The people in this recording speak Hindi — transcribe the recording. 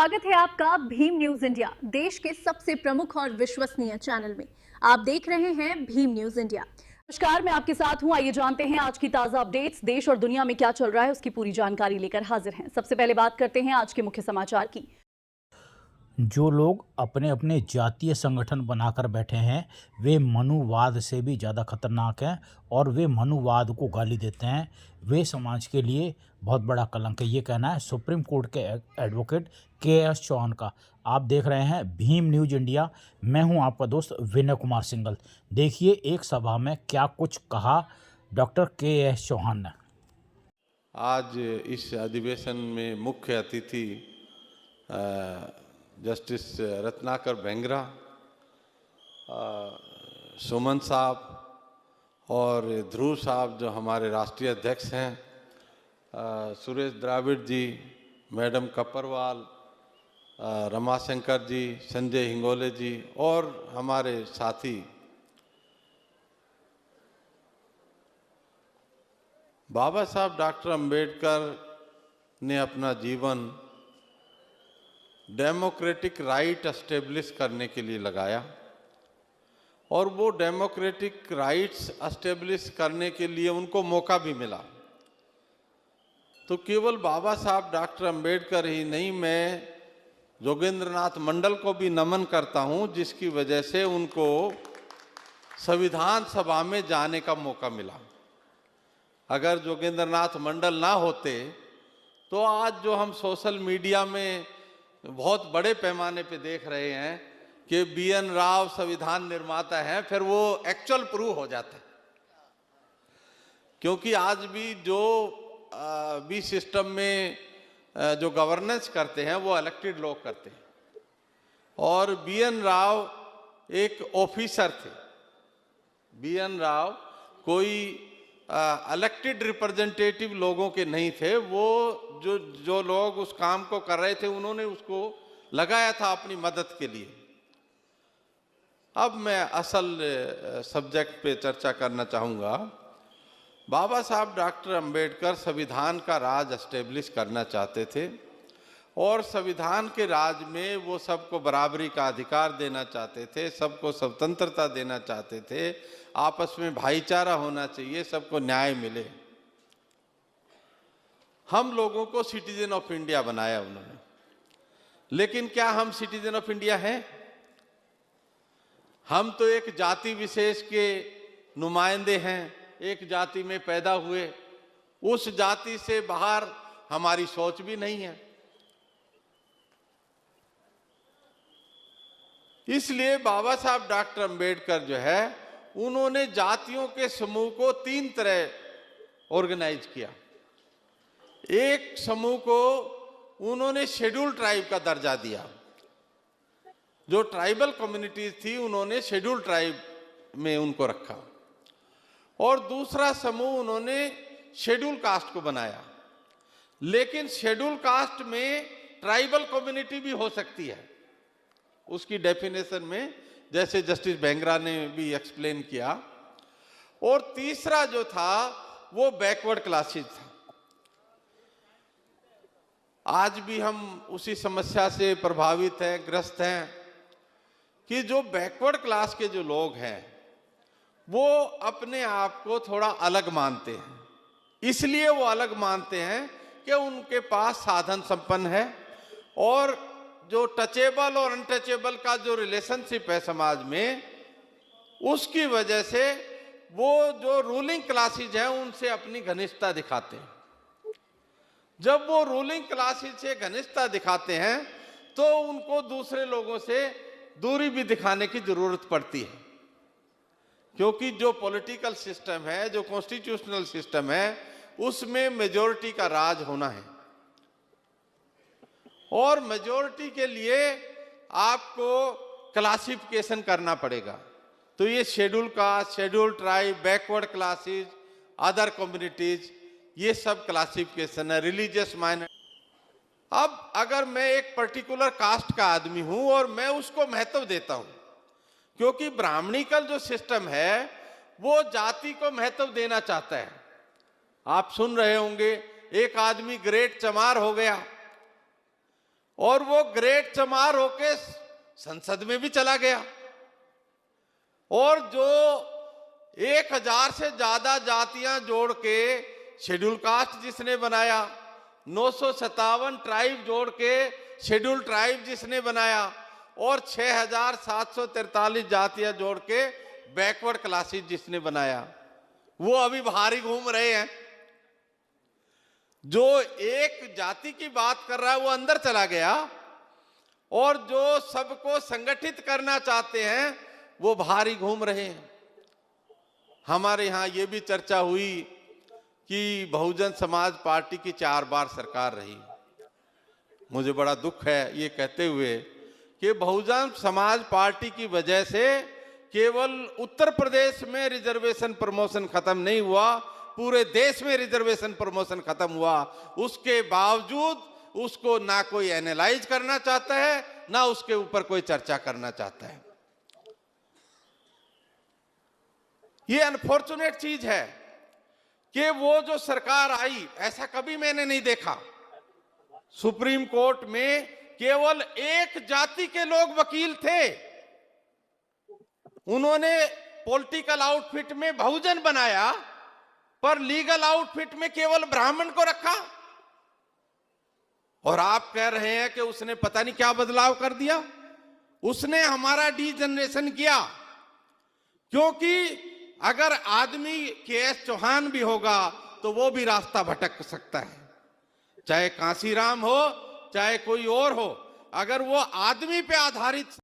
स्वागत है आपका भीम न्यूज इंडिया, देश के सबसे प्रमुख और विश्वसनीय चैनल में। आप देख रहे हैं भीम न्यूज इंडिया। नमस्कार, मैं आपके साथ हूं। आइए जानते हैं आज की ताजा अपडेट्स। देश और दुनिया में क्या चल रहा है उसकी पूरी जानकारी लेकर हाजिर हैं। सबसे पहले बात करते हैं आज के मुख्य समाचार की। जो लोग अपने अपने जातीय संगठन बनाकर बैठे हैं वे मनुवाद से भी ज़्यादा खतरनाक हैं और वे मनुवाद को गाली देते हैं। वे समाज के लिए बहुत बड़ा कलंक है, ये कहना है सुप्रीम कोर्ट के एडवोकेट के.एस. चौहान का। आप देख रहे हैं भीम न्यूज इंडिया। मैं हूं आपका दोस्त विनय कुमार सिंघल। देखिए एक सभा में क्या कुछ कहा डॉक्टर के.एस. चौहान ने। आज इस अधिवेशन में मुख्य अतिथि जस्टिस रत्नाकर बेंगरा, सुमन साहब और ध्रुव साहब जो हमारे राष्ट्रीय अध्यक्ष हैं, सुरेश द्राविड़ जी, मैडम कपरवाल, रमाशंकर जी, संजय हिंगोले जी और हमारे साथी बाबा साहब डॉक्टर अंबेडकर ने अपना जीवन डेमोक्रेटिक राइट एस्टेब्लिश करने के लिए लगाया और वो डेमोक्रेटिक राइट्स एस्टेब्लिश करने के लिए उनको मौका भी मिला। तो केवल बाबा साहब डॉक्टर अंबेडकर ही नहीं, मैं जोगेंद्रनाथ मंडल को भी नमन करता हूं, जिसकी वजह से उनको संविधान सभा में जाने का मौका मिला। अगर जोगेंद्रनाथ मंडल ना होते तो आज जो हम सोशल मीडिया में बहुत बड़े पैमाने पे देख रहे हैं कि बी.एन. राव संविधान निर्माता हैं, फिर वो एक्चुअल प्रूव हो जाता है। क्योंकि आज भी जो भी सिस्टम में जो गवर्नेंस करते हैं वो इलेक्टेड लोग करते हैं और बी.एन. राव एक ऑफिसर थे। बी.एन. राव कोई इलेक्टेड रिप्रेजेंटेटिव लोगों के नहीं थे। वो जो लोग उस काम को कर रहे थे उन्होंने उसको लगाया था अपनी मदद के लिए। अब मैं असल सब्जेक्ट पे चर्चा करना चाहूँगा। बाबा साहब डॉक्टर अंबेडकर संविधान का राज एस्टेब्लिश करना चाहते थे और संविधान के राज में वो सबको बराबरी का अधिकार देना चाहते थे, सबको स्वतंत्रता देना चाहते थे, आपस में भाईचारा होना चाहिए, सबको न्याय मिले। हम लोगों को सिटीजन ऑफ इंडिया बनाया उन्होंने, लेकिन क्या हम सिटीजन ऑफ इंडिया हैं? हम तो एक जाति विशेष के नुमाइंदे हैं, एक जाति में पैदा हुए, उस जाति से बाहर हमारी सोच भी नहीं है। इसलिए बाबा साहब डॉक्टर अंबेडकर जो है उन्होंने जातियों के समूह को तीन तरह ऑर्गेनाइज किया। एक समूह को उन्होंने शेड्यूल ट्राइब का दर्जा दिया। जो ट्राइबल कम्युनिटीज थी उन्होंने शेड्यूल ट्राइब में उनको रखा और दूसरा समूह उन्होंने शेड्यूल कास्ट को बनाया। लेकिन शेड्यूल कास्ट में ट्राइबल कम्युनिटी भी हो सकती है, उसकी डेफिनेशन में, जैसे जस्टिस बेंगरा ने भी एक्सप्लेन किया। और तीसरा जो था वो बैकवर्ड क्लासेस था। आज भी हम उसी समस्या से प्रभावित हैं, ग्रस्त हैं कि जो बैकवर्ड क्लास के जो लोग हैं वो अपने आप को थोड़ा अलग मानते हैं। इसलिए वो अलग मानते हैं कि उनके पास साधन संपन्न है और जो टचेबल और अनटचेबल का जो रिलेशनशिप है समाज में, उसकी वजह से वो जो रूलिंग क्लासेज हैं उनसे अपनी घनिष्ठता दिखाते हैं। जब वो रूलिंग क्लासेज से घनिष्ठता दिखाते हैं तो उनको दूसरे लोगों से दूरी भी दिखाने की जरूरत पड़ती है, क्योंकि जो पॉलिटिकल सिस्टम है, जो कॉन्स्टिट्यूशनल सिस्टम है, उसमें मेजॉरिटी का राज होना है और मेजॉरिटी के लिए आपको क्लासिफिकेशन करना पड़ेगा। तो ये schedule caste, schedule tribe, backward classes, other communities, ये सब क्लासिफिकेशन है। Religious minority. अब अगर मैं एक पर्टिकुलर कास्ट का आदमी हूं और मैं उसको महत्व देता हूं, क्योंकि ब्राह्मणिकल जो सिस्टम है वो जाति को महत्व देना चाहता है। आप सुन रहे होंगे एक आदमी ग्रेट चमार हो गया, और वो ग्रेट चमार होके संसद में भी चला गया। और जो 1000 से ज्यादा जातियां जोड़ के शेड्यूल कास्ट जिसने बनाया, 957 ट्राइब जोड़ के शेड्यूल ट्राइब जिसने बनाया, और 6743 जातियां जोड़ के बैकवर्ड क्लासेस जिसने बनाया, वो अभी बाहर ही घूम रहे हैं। जो एक जाति की बात कर रहा है वो अंदर चला गया, और जो सबको संगठित करना चाहते हैं वो बाहर ही घूम रहे हैं। हमारे यहाँ ये भी चर्चा हुई कि बहुजन समाज पार्टी की 4 बार सरकार रही। मुझे बड़ा दुख है ये कहते हुए कि बहुजन समाज पार्टी की वजह से केवल उत्तर प्रदेश में रिजर्वेशन प्रमोशन खत्म नहीं हुआ, पूरे देश में रिजर्वेशन प्रमोशन खत्म हुआ। उसके बावजूद उसको ना कोई एनालाइज करना चाहता है, ना उसके ऊपर कोई चर्चा करना चाहता है। ये अनफॉर्चुनेट चीज है कि वो जो सरकार आई, ऐसा कभी मैंने नहीं देखा। सुप्रीम कोर्ट में केवल एक जाति के लोग वकील थे, उन्होंने पॉलिटिकल आउटफिट में बहुजन बनाया, पर लीगल आउटफिट में केवल ब्राह्मण को रखा। और आप कह रहे हैं कि उसने पता नहीं क्या बदलाव कर दिया। उसने हमारा डीजनरेशन किया, क्योंकि अगर आदमी के.एस. चौहान भी होगा तो वो भी रास्ता भटक सकता है, चाहे कांसीराम हो चाहे कोई और हो। अगर वो आदमी पे आधारित